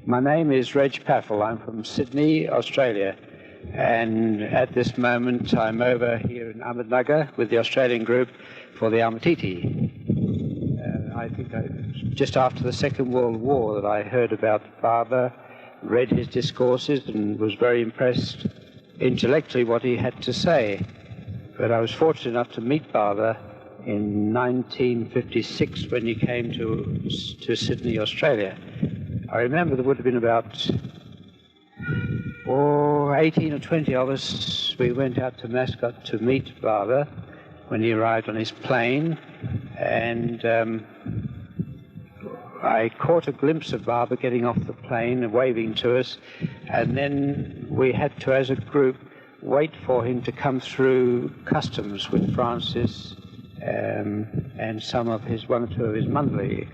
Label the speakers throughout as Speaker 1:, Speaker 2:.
Speaker 1: My name is Reg Paffle. I'm from Sydney, Australia. And at this moment, I'm over here in Ahmednagar with the Australian group for the Amatiti. I think just after the Second World War that I heard about Baba, read his discourses, and was very impressed intellectually what he had to say. But I was fortunate enough to meet Baba in 1956 when he came to Sydney, Australia. I remember there would have been about 18 or 20 of us. We went out to Mascot to meet Baba when he arrived on his plane, and I caught a glimpse of Baba getting off the plane and waving to us, and then we had to, as a group, wait for him to come through customs with Francis and some of his, one or two of his Mandali.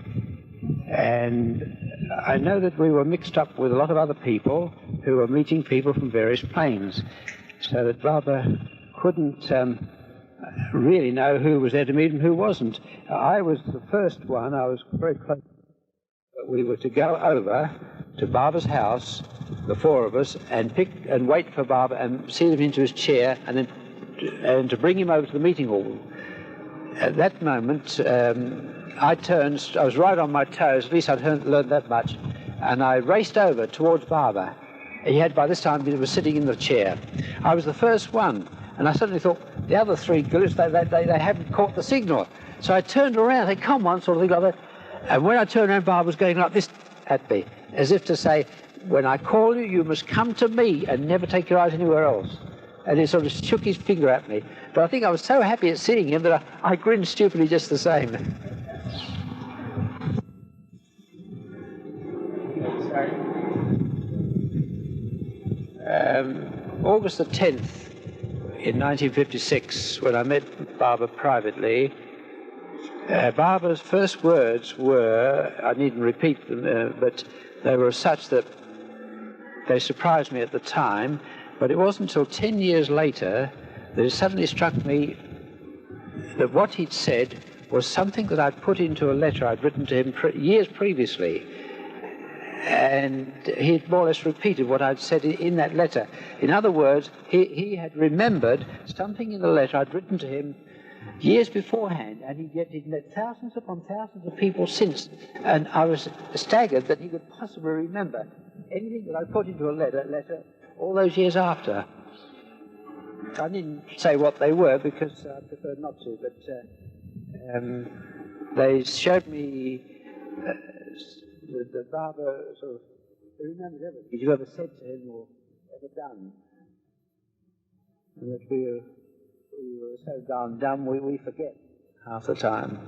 Speaker 1: And I know that we were mixed up with a lot of other people who were meeting people from various planes, so that Baba couldn't really know who was there to meet and who wasn't. I was the first one. I was very close. We were to go over to Baba's house, the four of us, and wait for Baba and see him into his chair, and to bring him over to the meeting hall. At that moment, I was right on my toes, at least I'd learned that much, and I raced over towards Baba. By this time, he was sitting in the chair. I was the first one, and I suddenly thought, the other three gillies, they haven't caught the signal. So I turned around, they come on, sort of thing like that. And when I turned around, Baba was going like this at me, as if to say, when I call you, you must come to me and never take your eyes anywhere else. And he sort of shook his finger at me. But I think I was so happy at seeing him that I grinned stupidly just the same. August the 10th in 1956, when I met Baba privately, Baba's first words were, I needn't repeat them, but they were such that they surprised me at the time, but it wasn't until 10 years later that it suddenly struck me that what he'd said was something that I'd put into a letter I'd written to him years previously. And he'd more or less repeated what I'd said in that letter. In other words, he had remembered something in the letter I'd written to him years beforehand, and he'd met thousands upon thousands of people since. And I was staggered that he could possibly remember anything that I put into a letter all those years after. I didn't say what they were because I preferred not to, but they showed me the Baba sort of remembered everything you ever said to him or ever done. And that we were so darn dumb we forget half the time.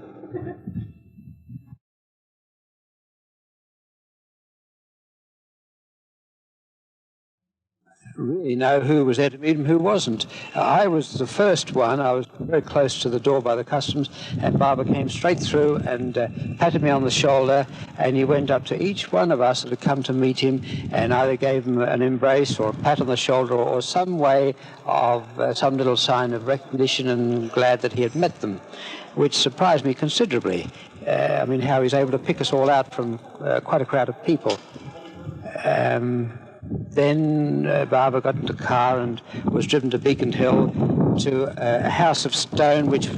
Speaker 1: Really know who was there to meet him, who wasn't. I was the first one. I was very close to the door by the customs, and Baba came straight through and patted me on the shoulder, and he went up to each one of us that had come to meet him and either gave him an embrace or a pat on the shoulder or some way of some little sign of recognition and glad that he had met them, which surprised me considerably. I mean, how he's able to pick us all out from quite a crowd of people. Then Baba got into the car and was driven to Beacon Hill to a house of stone which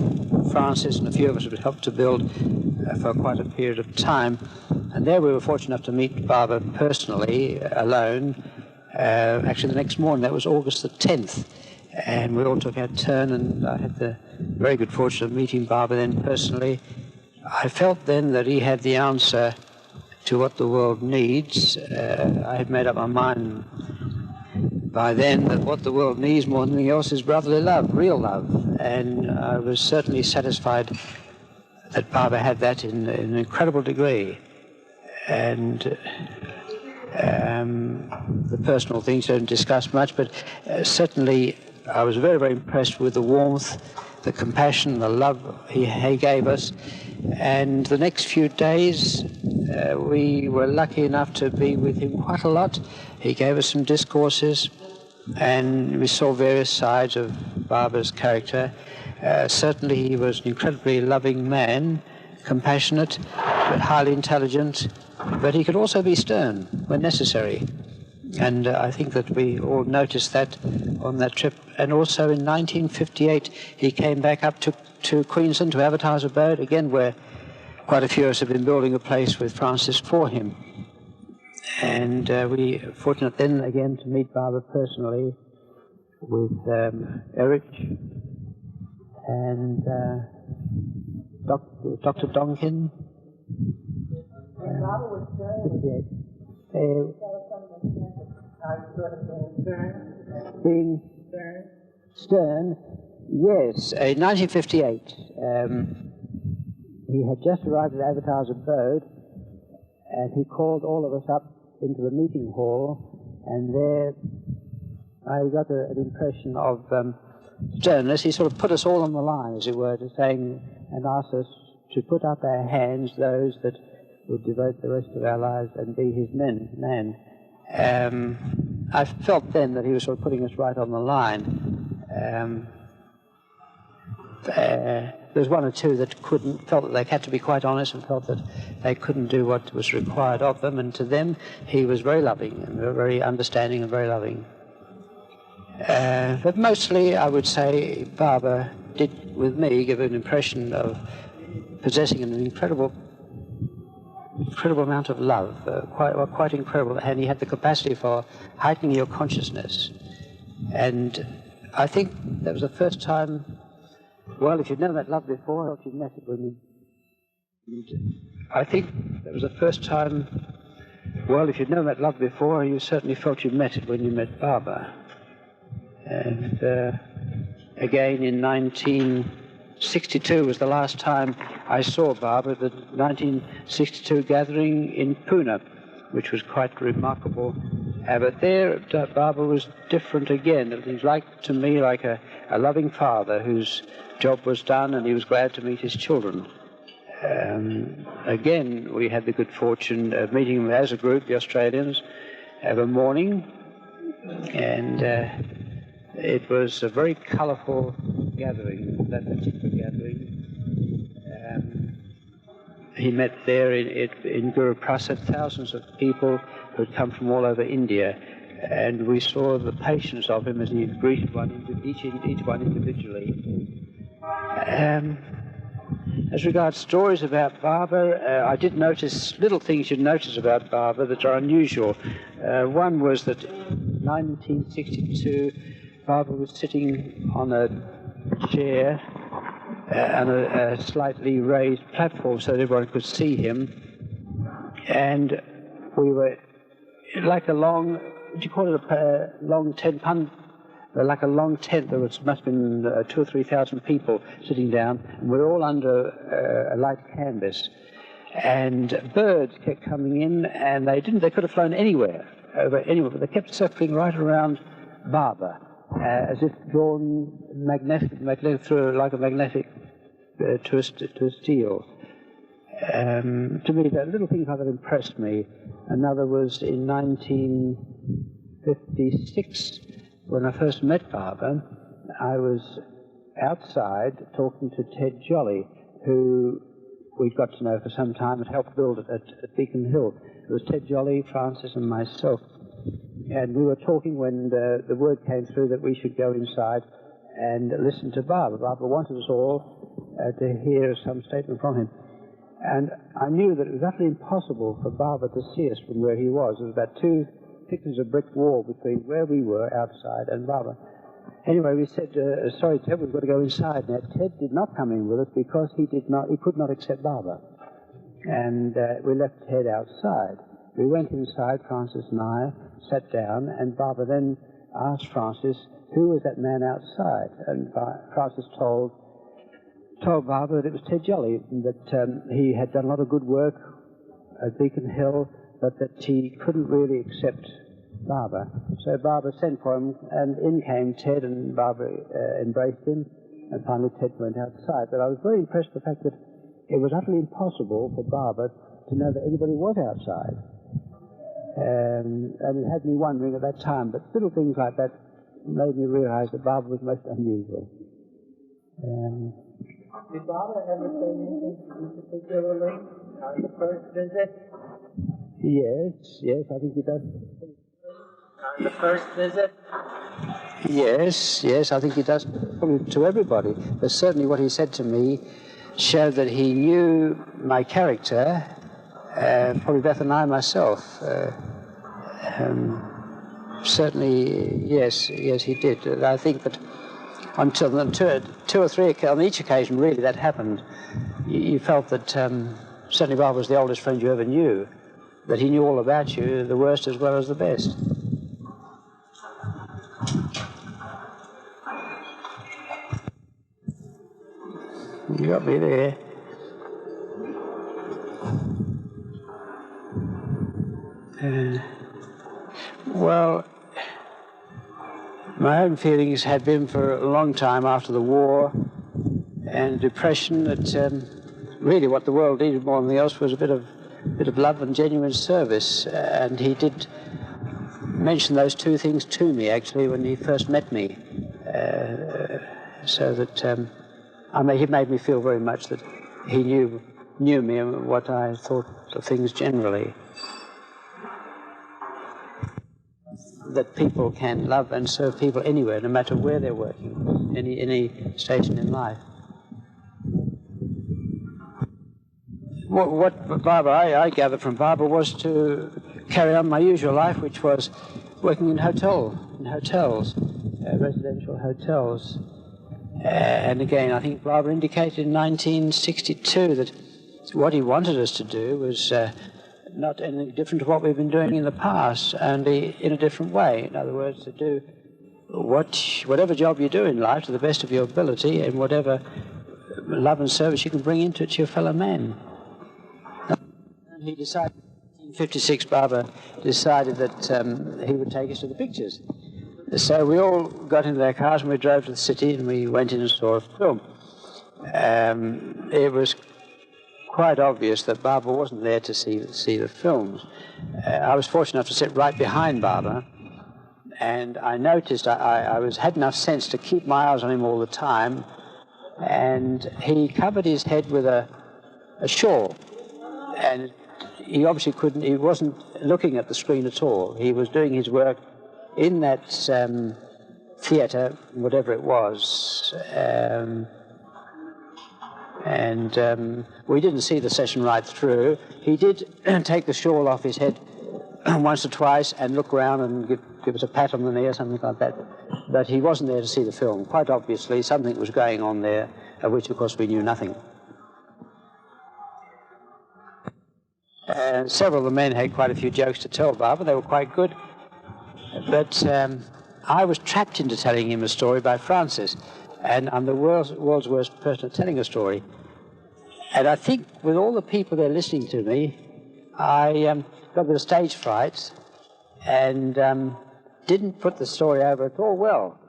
Speaker 1: Francis and a few of us had helped to build for quite a period of time. And there we were fortunate enough to meet Baba personally, alone. Actually, the next morning, that was August the 10th. And we all took our turn, and I had the very good fortune of meeting Baba then personally. I felt then that he had the answer to what the world needs. I had made up my mind by then that what the world needs more than anything else is brotherly love, real love. And I was certainly satisfied that Baba had that in an incredible degree. And the personal things don't discuss much, but certainly I was very, very impressed with the warmth, the compassion, the love he gave us. And the next few days, we were lucky enough to be with him quite a lot. He gave us some discourses, and we saw various sides of Baba's character. Certainly he was an incredibly loving man, compassionate. highly intelligent, but he could also be stern when necessary. And I think that we all noticed that on that trip. And also in 1958, he came back up to Queensland, to Avatar's abode, again where quite a few of us have been building a place with Francis for him. And we were fortunate then again to meet Baba personally with Eric and Dr. Donkin. Being stern, yes. In 1958, he had just arrived at Avatar's abode, and he called all of us up into the meeting hall, and there I got an impression of sternness. He sort of put us all on the line, as it were, to saying, and asked us to put up our hands, those that would devote the rest of our lives and be his man. I felt then that he was sort of putting us right on the line. There's one or two that felt that they had to be quite honest and felt that they couldn't do what was required of them, and to them he was very loving and very understanding and very loving. But mostly, I would say, Baba did, with me, give an impression of possessing an incredible amount of love, quite incredible, and he had the capacity for heightening your consciousness. And I think that was the first time, well, if you'd known that love before, or if you'd met it when I think that was the first time, well, if you'd known that love before, you certainly felt you met it when you met Baba. And again in 1962 was the last time I saw Baba, the 1962 gathering in Pune, which was quite remarkable. But there, Baba was different again. It was to me like a loving father whose job was done, and he was glad to meet his children. Again, we had the good fortune of meeting him as a group, the Australians, of a morning, and it was a very colourful gathering, that particular gathering. He met there in Guru Prasad thousands of people who had come from all over India, and we saw the patience of him as he greeted each one individually. As regards stories about Baba, I did notice little things you'd notice about Baba that are unusual. One was that in 1962, Baba was sitting on a chair on a slightly raised platform so that everyone could see him, and we were like a long, what do you call it, a long tent, like a long tent. There must have been 2,000 or 3,000 people sitting down, and we were all under a light canvas, and birds kept coming in, and they could have flown anywhere, but they kept circling right around Baba, as if drawn through like a magnetic to a steel. To me, that little things like that impressed me. Another was in 1956, when I first met Baba. I was outside talking to Ted Jolly, who we'd got to know for some time and helped build it at Beacon Hill. It was Ted Jolly, Francis, and myself. And we were talking when the word came through that we should go inside and listen to Baba. Baba wanted us all to hear some statement from him. And I knew that it was utterly impossible for Baba to see us from where he was. There was about 2 thicknesses of brick wall between where we were outside and Baba. Anyway, we said, sorry, Ted, we've got to go inside. Now, Ted did not come in with us because he could not accept Baba. And we left Ted outside. We went inside, Francis and I, sat down, and Baba then asked Francis, who was that man outside? And Francis told Baba that it was Ted Jolly, that he had done a lot of good work at Beacon Hill, but that he couldn't really accept Baba. So Baba sent for him, and in came Ted, and Baba embraced him, and finally Ted went outside. But I was very impressed with the fact that it was utterly impossible for Baba to know that anybody was outside. And it had me wondering at that time, but little things like that made me realize that Baba was most unusual.
Speaker 2: Did Baba ever say anything particularly
Speaker 1: On the first visit? Yes, I think he does. On the first visit? Yes, I think he does. Probably to everybody. But certainly what he said to me showed that he knew my character, probably better than I myself. Certainly, yes, he did. I think that until two or three, on each occasion, really, that happened, you felt that certainly Bob was the oldest friend you ever knew, that he knew all about you, the worst as well as the best. You got me there. Well, my own feelings had been for a long time after the war and depression that really what the world needed more than anything else was a bit of love and genuine service. And he did mention those two things to me, actually, when he first met me. So that he made me feel very much that he knew me and what I thought of things generally. That people can love and serve people anywhere, no matter where they're working, any station in life. What Barbara, I gathered from Barbara, was to carry on my usual life, which was working in hotels, residential hotels. And again, I think Barbara indicated in 1962 that what he wanted us to do was not anything different to what we've been doing in the past, only in a different way. In other words, to do whatever job you do in life to the best of your ability, and whatever love and service you can bring into it to your fellow man. He decided, in 1956, Barbara decided that he would take us to the pictures. So we all got into their cars and we drove to the city and we went in and saw a film. It was quite obvious that Barbara wasn't there to see the films. I was fortunate enough to sit right behind Barbara, and I noticed I had enough sense to keep my eyes on him all the time, and he covered his head with a shawl, and he wasn't looking at the screen at all. He was doing his work in that theatre, whatever it was. And we didn't see the session right through. He did take the shawl off his head once or twice and look around and give us a pat on the knee or something like that. But he wasn't there to see the film. Quite obviously, something was going on there, of which, of course, we knew nothing. Several of the men had quite a few jokes to tell Barbara. They were quite good. But I was trapped into telling him a story by Francis. And I'm the world's worst person at telling a story. And I think with all the people there listening to me, I got a bit of stage fright and didn't put the story over at all well.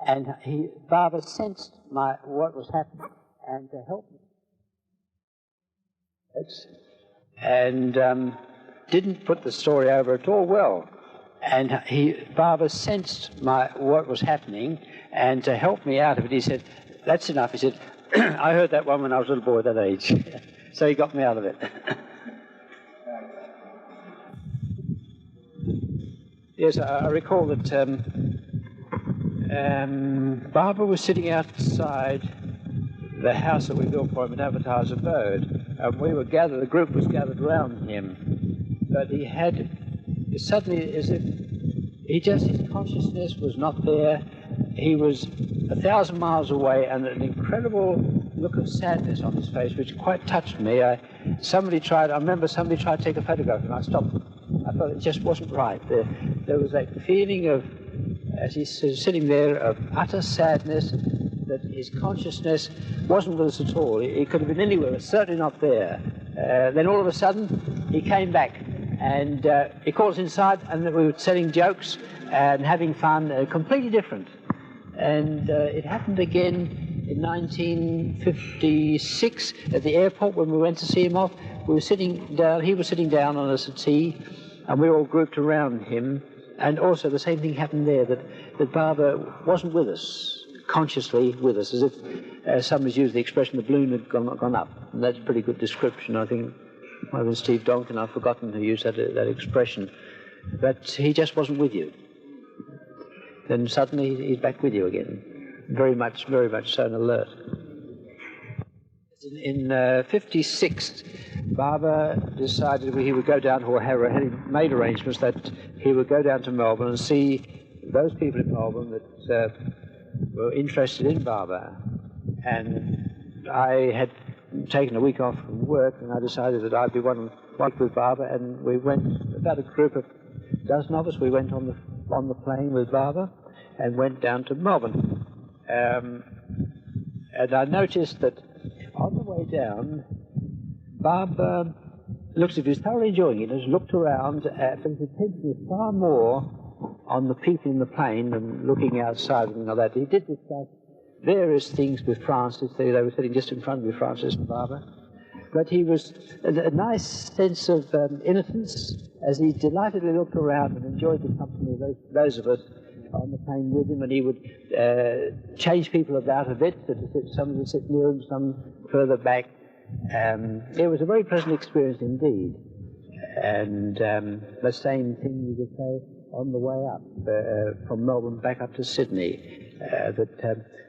Speaker 1: And Barbara sensed what was happening and to help me. And didn't put the story over at all well. And Barbara sensed what was happening, and to help me out of it, he said, "That's enough." He said, "I heard that one when I was a little boy that age." So he got me out of it. Yes, I recall that Barbara was sitting outside the house that we built for him in Avatar's abode, and the group was gathered around him. But he had suddenly, as if his consciousness was not there. He was 1,000 miles away, and an incredible look of sadness on his face, which quite touched me. I remember somebody tried to take a photograph, and I stopped. I thought it just wasn't right. There was a feeling of, as he's sitting there, of utter sadness, that his consciousness wasn't with us at all. He could have been anywhere, but certainly not there. Then all of a sudden, he came back. And he called us inside, and we were telling jokes and having fun, completely different. And it happened again in 1956 at the airport when we went to see him off. He was sitting down on a settee, and we were all grouped around him. And also the same thing happened there, that Barbara wasn't with us, consciously with us, as if somebody's used the expression, the balloon had gone up. And that's a pretty good description, I think. might have been Steve Donkin, I've forgotten who used that expression, but he just wasn't with you. Then suddenly he's back with you again, very much so and alert. In '56, Baba decided he would go down to, or had made arrangements that he would go down to Melbourne and see those people in Melbourne that were interested in Baba. And I had taken a week off from work, and I decided that I'd be one with Baba, and we went, about a group of dozen of us, we went on the plane with Baba and went down to Melbourne. And I noticed that on the way down, Baba looked as if he was thoroughly enjoying it, has looked around, but his attention was far more on the people in the plane than looking outside and all that. He did discuss various things with Francis. They were sitting just in front of me, Francis and Baba. But he was a nice sense of innocence as he delightedly looked around and enjoyed the company of those of us on the plane with him, and he would change people about a bit, some would sit near him, some further back. It was a very pleasant experience indeed. And the same thing you could say on the way up from Melbourne back up to Sydney. That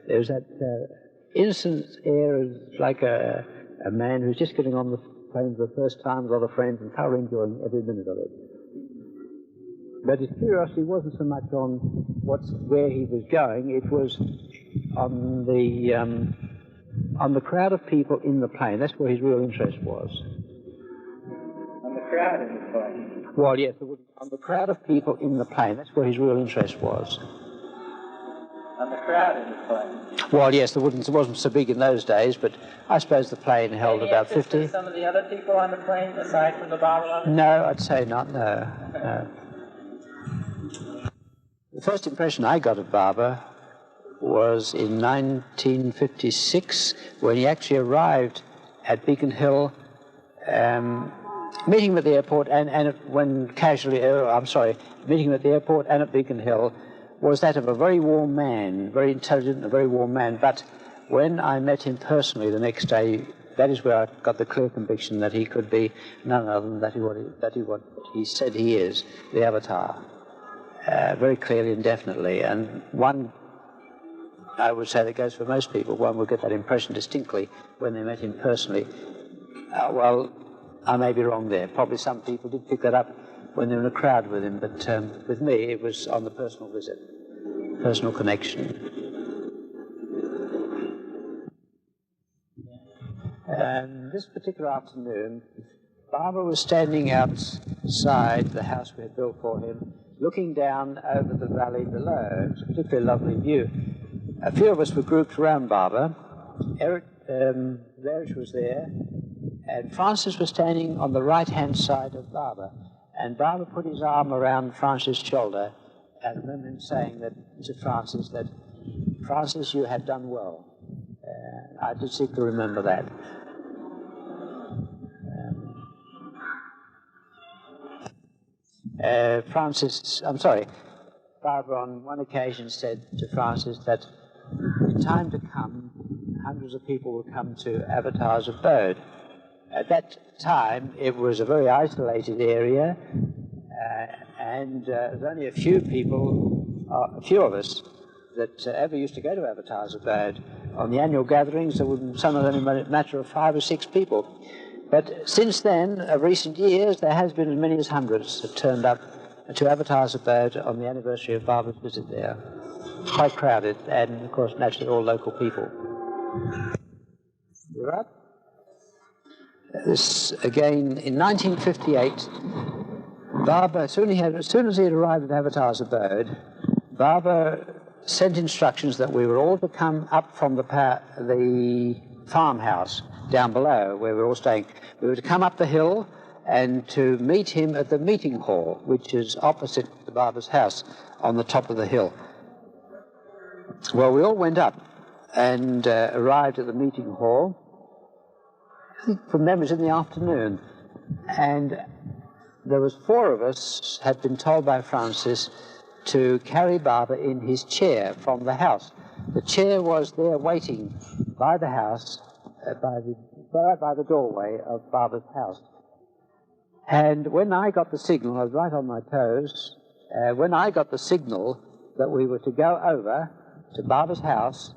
Speaker 1: there was that innocent air of like a man who's just getting on the plane for the first time with other friends and thoroughly enjoying every minute of it. But his curiosity wasn't so much on where he was going, it was on the crowd of people in the plane. That's where his real interest was.
Speaker 2: On the crowd in the plane?
Speaker 1: Well, yes, on the crowd of people in the plane. That's where his real interest was.
Speaker 2: On the crowd in the plane?
Speaker 1: Well, yes, it wasn't so big in those days, but I suppose the plane held about 50.
Speaker 2: Some of the other people on the plane, aside from the Baba?
Speaker 1: No, I'd say not, no. The first impression I got of Baba was in 1956, when he actually arrived at Beacon Hill, meeting him at the airport, meeting him at the airport and at Beacon Hill, was that of a very warm man, very intelligent and a very warm man. But when I met him personally the next day, that is where I got the clear conviction that he could be none other than what he said he is, the Avatar. Very clearly and definitely. And one, I would say that goes for most people, one would get that impression distinctly when they met him personally. Well, I may be wrong there. Probably some people did pick that up when they were in a crowd with him, but with me it was on the personal visit, personal connection. And this particular afternoon, Baba was standing outside the house we had built for him, looking down over the valley below. It was a particularly lovely view. A few of us were grouped around Baba. Reg was there, and Francis was standing on the right-hand side of Baba. And Baba put his arm around Francis' shoulder, and I remember him saying to Francis, Francis, you have done well. I distinctly remember that. Baba on one occasion said to Francis that in time to come, hundreds of people would come to Avatar's abode. At that time, it was a very isolated area, and there was only a few of us that ever used to go to Avatar's abode. On the annual gatherings, there would sometimes only a matter of 5 or 6 people. But since then, of recent years, there has been as many as hundreds that turned up to Avatar's abode on the anniversary of Baba's visit there. Quite crowded, and of course, naturally, all local people. You're up? This, again, in 1958, Baba, as soon as he had arrived at Avatar's abode, Baba sent instructions that we were all to come up from the farmhouse down below where we were all staying. We were to come up the hill and to meet him at the meeting hall, which is opposite the Baba's house on the top of the hill. Well, we all went up and arrived at the meeting hall. I think from memory it was in the afternoon, and there was 4 of us had been told by Francis to carry Baba in his chair from the house. The chair was there waiting by the house, by the doorway of Baba's house. And when I got the signal, I was right on my toes, when I got the signal that we were to go over to Baba's house